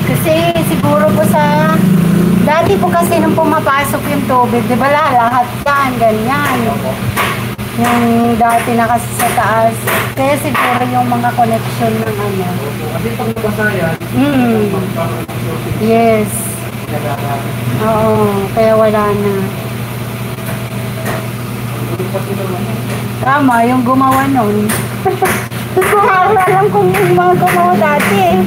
Kasi siguro po sa dati po kasi nung pumapasok yung tubig, di ba lahat yan, ganyan. Yung dati na kasi sa taas. Kaya siguro yung mga connection ng ano. Kasi pag nabasa yan, yes. Oo, kaya wala na. Tama, yung gumawa nun. Gusto ko alam kung yung mga gumawa dati.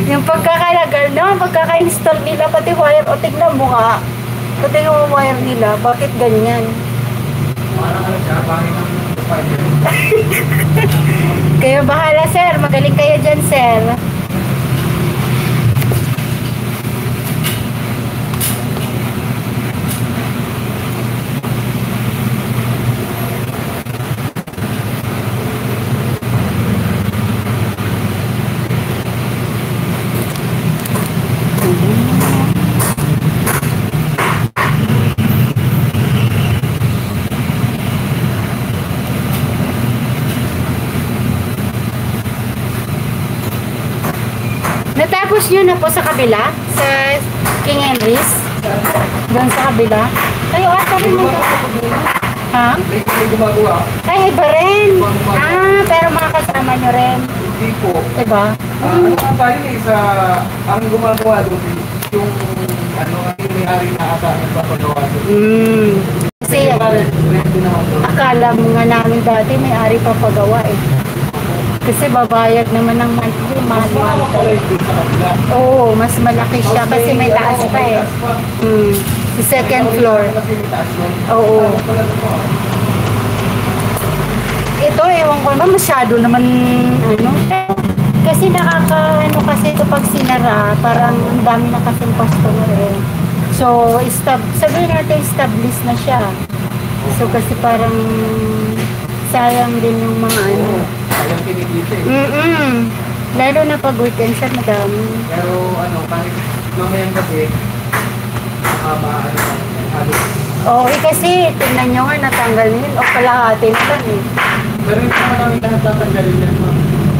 Yung pagkakalagal na, pagkaka-install nila, pati wire, o tignan mo nga. Pati yung wire nila, bakit ganyan? Kayo bahala, sir. Magaling kayo dyan, sir. Natapos nyo na po sa kabila? Sa King Henry's? Doon sa kabila? Kayo ata rin mo. Ha? Ay, iba rin. Ah, pero mga kasama nyo rin. Hindi po. Diba? Ano nga ba yun eh, ang gumagawa doon, yung yung may-ari na ata nagpapagawa doon. Kasi akala mo nga namin dati may-ari pa pagawa eh. Kasi babayad naman ng monthly, mahal. Oo, mas malaki siya kasi may taas pa eh. Sa second floor. Oo. Ito, ewan ko naman, masyado naman, ano. Kasi nakaka, kasi ito pag sinara, parang ang dami na kasing customer eh. So, sabihin natin, established na siya. So, kasi parang sayang din yung mga ano. Sayang kinigita eh. Lalo na pag weekend siya, madami. Pero kahit mamayang gabi, halos. Oo, kasi tingnan nyo nga, natanggal nila. O kalahati na lang eh. Pero hindi naman namin tatanggalin yan, ma'am.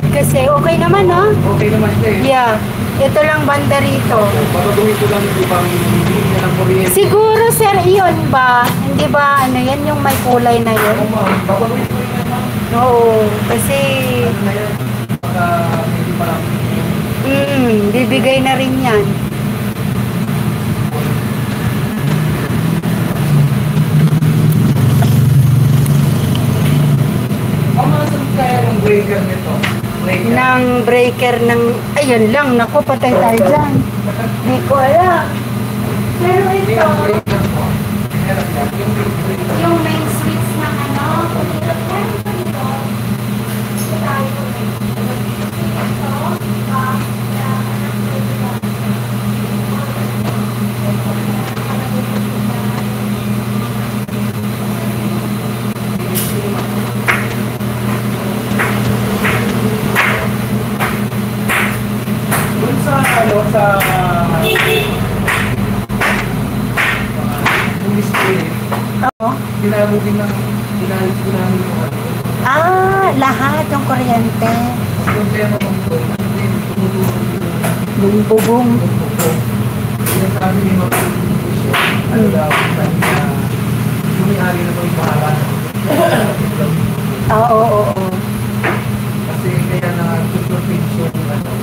Kasi okay naman, no? Okay naman siya eh. Yeah. Ito lang banda rito. Patutuhin ko lang ibang hindi ng kuryente. Siguro, sir, iyon ba? Hindi ba, ano yan, yung may kulay na yun? Oo, ma'am. Patutuhin ko yan, ma'am. Oo, kasi... Ano na yan? Baka hindi pa lang. Bibigay na rin yan. Kaya yung breaker nito? Ng breaker ng... Ayun lang, naku, patay tayo dyan. Hindi ko alam. Pero ito... Yung main switch ng ano... sa display. Oo. Ginamugin ng inalis ko namin yung lahat yung kuryente. yung tema kong ito, Yung bubong. sinasabi ni Mama ano daw, sabi na yung may-ari na ito bahala. Oo. Kasi kaya na-superpage yung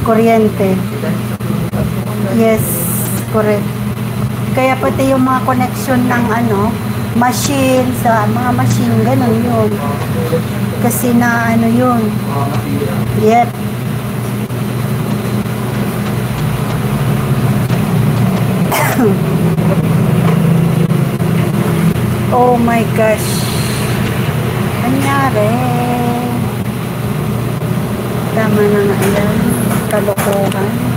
Kuryente. Yes, correct. Kaya pati yung mga connection ng machine, sa mga machine, ganun yun. Kasi na yun. Yep. Oh my gosh. Anyari? Tama na nga yan. Kalokohan.